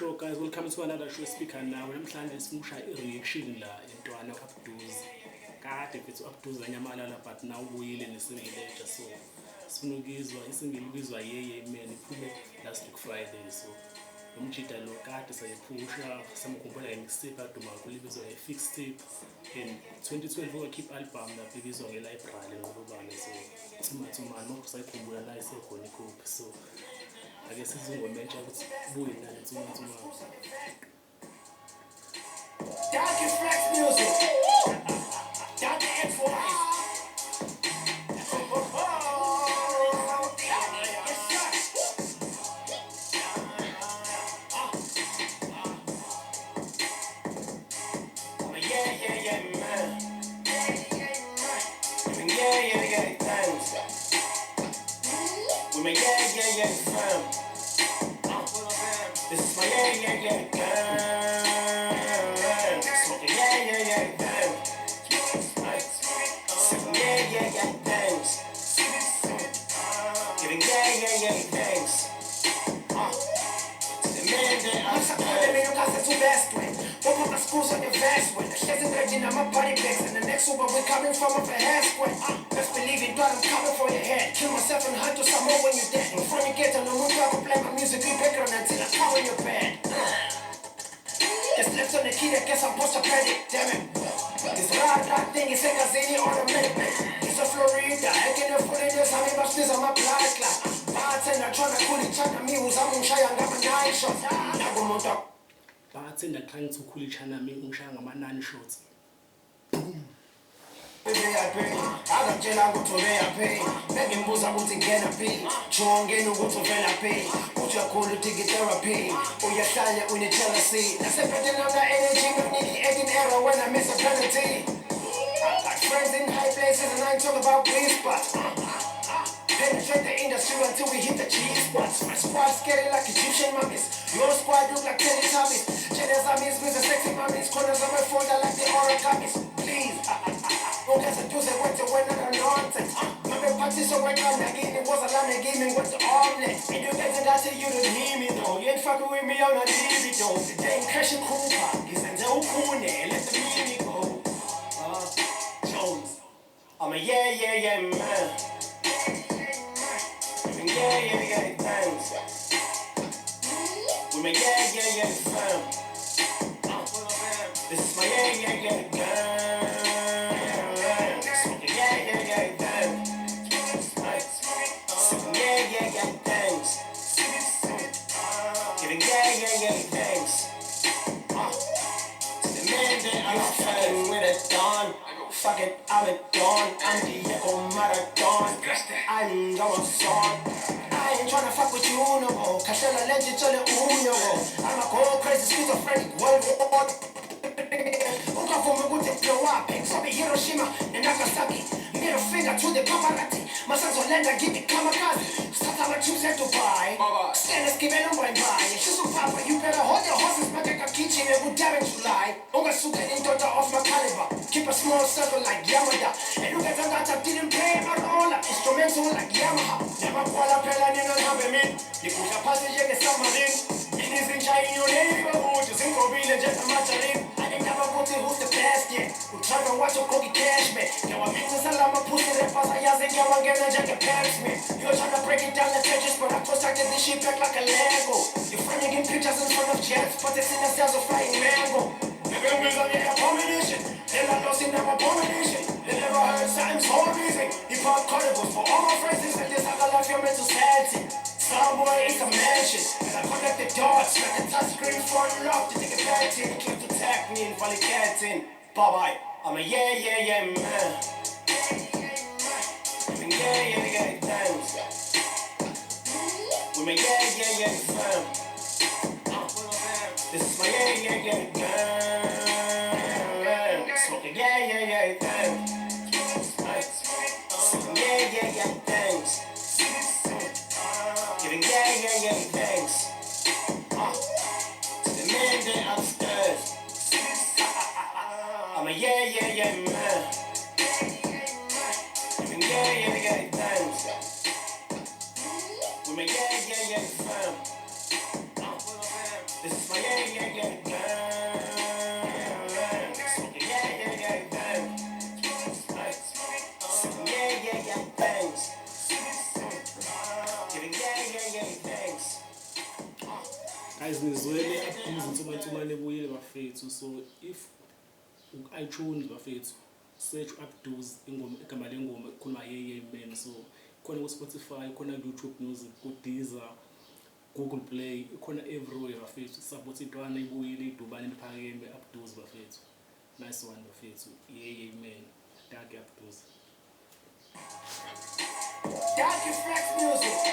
show guys, welcome to another show speaker now. Namhlanje sifuna ukusha i-reaction la yentwana u-Abduz. Kade mfethu u-Abduz anyamalala but now ubuyile nesingle lecture so sifuna ukizwa isingle ibizwa yeye man iphume last week Friday so umjida lo kade sayiphusha samkhumbula ngemixtape aduma kakhulu ibizwa nge-Fix Tape in 2012 wakhipha album lapho ibizwa nge-Library ngokubane so tsumani manje sayikhumbula la isekhona ikhophi so I guess it's going to mention buy nani tsuma. Dark is flex music. Dark X voice. Yeah, man. Yeah, thanks. We make yeah, fam. This is my yeah, girl. Smoking yeah, damn. Sipping yeah, thanks. Giving yeah, thanks. The man that I'm supporting, you got to best with. Don't put the screws on your vest with. The shit's in my body bags, and the next one we're coming from up a hair square. Best believe it, but I'm coming for your head. Kill myself and hunt you some more when you're dead. Before you get on the roof, I can play my music, be background until I come in your bed. Just left on the key, I guess I'm post-credit, damn it. This rad thing is like a zany ornament. It's a Florida, I can afford it, there's how much this on my blood clot. Bartender trying to cool each other, me who's I'm shy, I'm got my 9 shots. Bartender trying to cool each other, me who's I'm got my 9 shots. Akatshela ukuthi ubeyaphi beke mbuza ukuthi ngena phi jongeni ukuthi uvela phi uthi uyakhula udinga therapy uyahlanya une-jealousy nasephethe nona energy ngikuniki i-egg error when I miss a penalty. I got friends in high places and I ain't talking about green spots. Penetrate the industry until we hit the G-spots. My squad's scary like Egyptian mummies. Your squad look like Teletubbies. Jealous armies with the sexy mummies. Corners of my folder like the origami's. Please, ungaseduze kwenze wena nonsense. Ngabephathisa weqanda kini wozalana gaming kwenze omelette. And you guys ngathi you don't hear me though. You ain't fucking with me on a TV though. Today Crash Cooper. Ngisenze ukhune, let the mini go. Jones. I'm a yeah, man. Yeah, thanks. We make yeah, fam. This is my yeah, girl. Smoking yeah, damn. Sipping yeah, thanks. Giving yeah, thanks. The man that I'm fucking with a dawn. Fuck it, I'm a dawn. I'm the echo marathon. I'm going song. I ain't tryna fuck with you no more. Kashela legend tell it no more. I'm a go crazy schizophrenic world war. Ukavuma ukuthi blow up. Sobe Hiroshima and Nagasaki. Middle finger to the paparazzi. Masazolenda give it kamikaze. Start our troops at Dubai. Stanless give it on by. She's so papa, you better hold your horses. Mateka kitchen and would damage July. Ungasuka daughter of my caliber. Keep a small circle like Yamada. And look at that didn't play my role. Instrumental like Yamaha. Never quala pela nina nabe min. Nikusha pasi jenge samarin. Inizincha in your neighborhood. You think of being just a macharin. I ain't never put it who's the best yet. Who try to watch your cookie cash me. Now I'm into salama pussy repas. I yasin yawan gana jacket pants me. You're trying to break it down the trenches, but I constructed this shit back like a Lego. You're framing pictures in front of jets, but it's in the cells of flying mango. Never was on the abomination. Then I lost in the abomination. They never heard something so amazing. Hip-hop carnivals for all my friends. It's like this, I got life, your mental sanity. Starboy is a mansion. And I connect the dots like a touchscreen front lock to take a back in. Keep to tag me and volley cats in. Bye-bye. I'm a yeah, man. Yeah, thanks. We make yeah, fam. This is my yeah, girl. Smoking yeah, damn. Sipping yeah, thanks. Giving yeah, thanks. To the man that upstairs. I'm a yeah, man. Giving yeah, thanks. We make yeah, fam. This is my bafethu. So if iTunes bafethu search Abduz ingoma igama lengoma ikhuluma yeye man. So khona ku Spotify, khona YouTube Music, ku Deezer, Google Play, khona everywhere bafethu. Support intwana ibuyile idubane liphakeme Abduz bafethu. Nice one bafethu. Yeye man. Tag Abduz. Dark Flex Music.